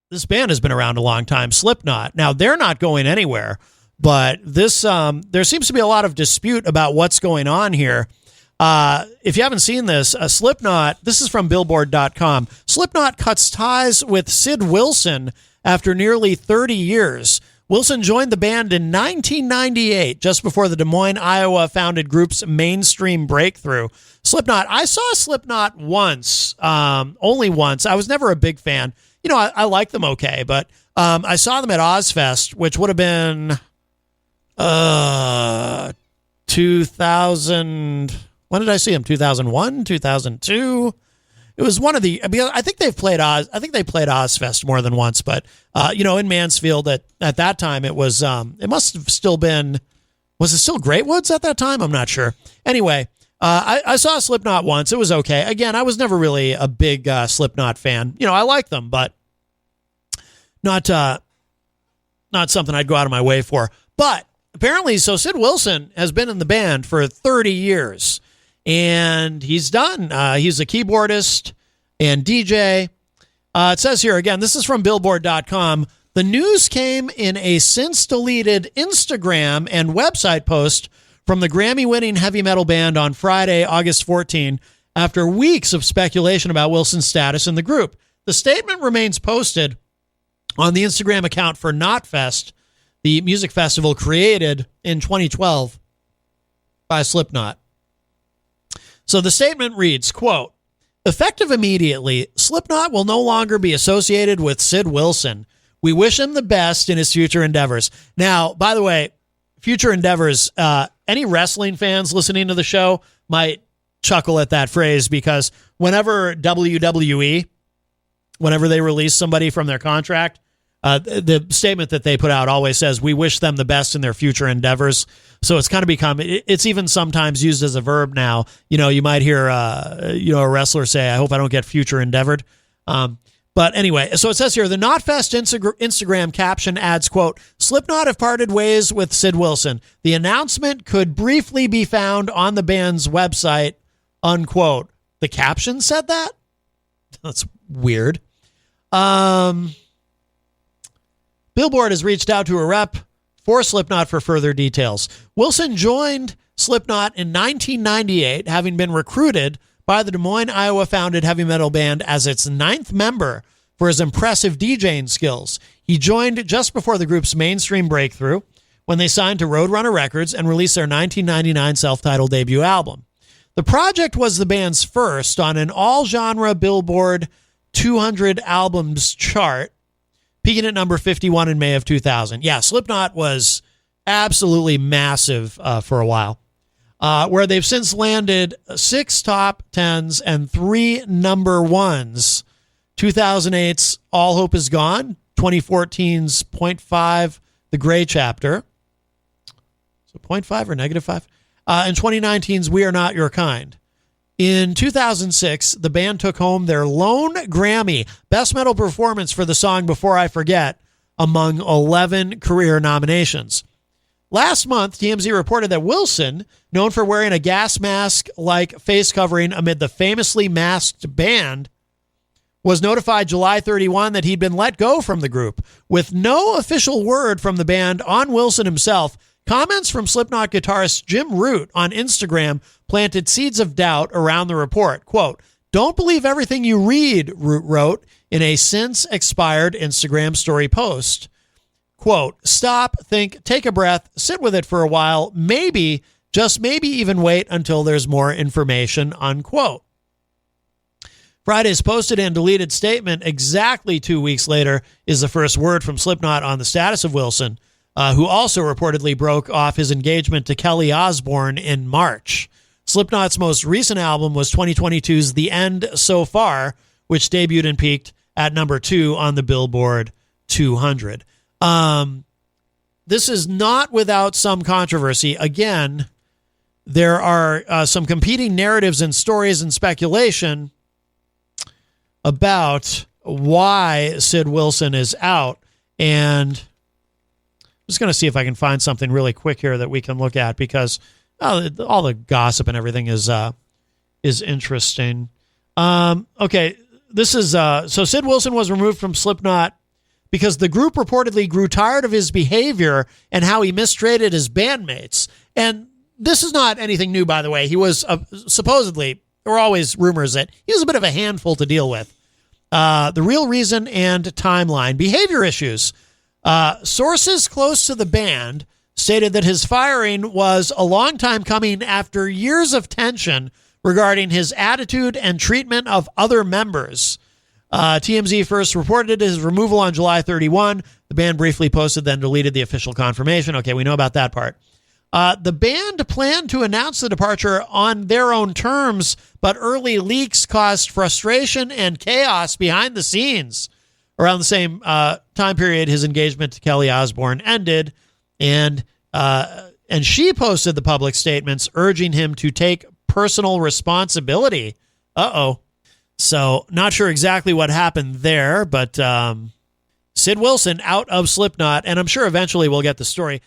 this band has been around a long time, Slipknot. Now, they're not going anywhere, but this there seems to be a lot of dispute about what's going on here. If you haven't seen this, Slipknot, this is from Billboard.com. Slipknot cuts ties with Sid Wilson after nearly 30 years. Wilson joined the band in 1998, just before the Des Moines, Iowa founded group's mainstream breakthrough. Slipknot, I saw Slipknot once, only once. I was never a big fan. You know, I like them okay, but I saw them at Ozfest, which would have been 2000. When did I see them? 2001, 2002? It was one of the. I think they've played Oz. I think they played Ozfest more than once, but in Mansfield at that time it was. It must have still been. Was it still Great Woods at that time? I'm not sure. Anyway, I saw Slipknot once. It was okay. Again, I was never really a big Slipknot fan. You know, I like them, but not something I'd go out of my way for. But apparently, so Sid Wilson has been in the band for 30 years. And he's done. He's a keyboardist and DJ. It says here, again, this is from Billboard.com. The news came in a since-deleted Instagram and website post from the Grammy-winning heavy metal band on Friday, August 14, after weeks of speculation about Wilson's status in the group. The statement remains posted on the Instagram account for Knotfest, the music festival created in 2012 by Slipknot. So the statement reads, quote, effective immediately, Slipknot will no longer be associated with Sid Wilson. We wish him the best in his future endeavors. Now, by the way, future endeavors, any wrestling fans listening to the show might chuckle at that phrase because whenever WWE, whenever they release somebody from their contract, the statement that they put out always says, we wish them the best in their future endeavors. So it's kind of become, it's even sometimes used as a verb now. You know, you might hear, a wrestler say, I hope I don't get future endeavored. But anyway, so it says here, the Knotfest Instagram caption adds, quote, Slipknot have parted ways with Sid Wilson. The announcement could briefly be found on the band's website, unquote. The caption said that? That's weird. Billboard has reached out to a rep for Slipknot for further details. Wilson joined Slipknot in 1998, having been recruited by the Des Moines, Iowa-founded heavy metal band as its 9th member for his impressive DJing skills. He joined just before the group's mainstream breakthrough when they signed to Roadrunner Records and released their 1999 self-titled debut album. The project was the band's first on an all-genre Billboard 200 albums chart, peaking at number 51 in May of 2000. Yeah, Slipknot was absolutely massive for a while, where they've since landed 6 top 10s and 3 number 1s. 2008's All Hope Is Gone, 2014's .5, The Gray Chapter. So .5 or -5? And 2019's We Are Not Your Kind. In 2006, the band took home their lone Grammy, Best Metal Performance for the song Before I Forget, among 11 career nominations. Last month, TMZ reported that Wilson, known for wearing a gas mask-like face covering amid the famously masked band, was notified July 31 that he'd been let go from the group. With no official word from the band on Wilson himself, comments from Slipknot guitarist Jim Root on Instagram planted seeds of doubt around the report. Quote, don't believe everything you read, Root wrote in a since-expired Instagram story post. Quote, stop, think, take a breath, sit with it for a while, maybe, just maybe even wait until there's more information, unquote. Friday's posted and deleted statement exactly 2 weeks later is the first word from Slipknot on the status of Wilson, who also reportedly broke off his engagement to Kelly Osbourne in March. Slipknot's most recent album was 2022's The End So Far, which debuted and peaked at number 2 on the Billboard 200. This is not without some controversy. Again, there are some competing narratives and stories and speculation about why Sid Wilson is out. And I'm just going to see if I can find something really quick here that we can look at because all the gossip and everything is interesting. Okay, this is so Sid Wilson was removed from Slipknot because the group reportedly grew tired of his behavior and how he mistreated his bandmates. And this is not anything new, by the way. He was supposedly, there were always rumors that he was a bit of a handful to deal with. The real reason and timeline: behavior issues. Sources close to the band stated that his firing was a long time coming after years of tension regarding his attitude and treatment of other members. TMZ first reported his removal on July 31. The band briefly posted, then deleted the official confirmation. Okay, we know about that part. The band planned to announce the departure on their own terms, but early leaks caused frustration and chaos behind the scenes. Around the same time period, his engagement to Kelly Osbourne ended, and she posted the public statements urging him to take personal responsibility. So not sure exactly what happened there, but Sid Wilson out of Slipknot, and I'm sure eventually we'll get the story.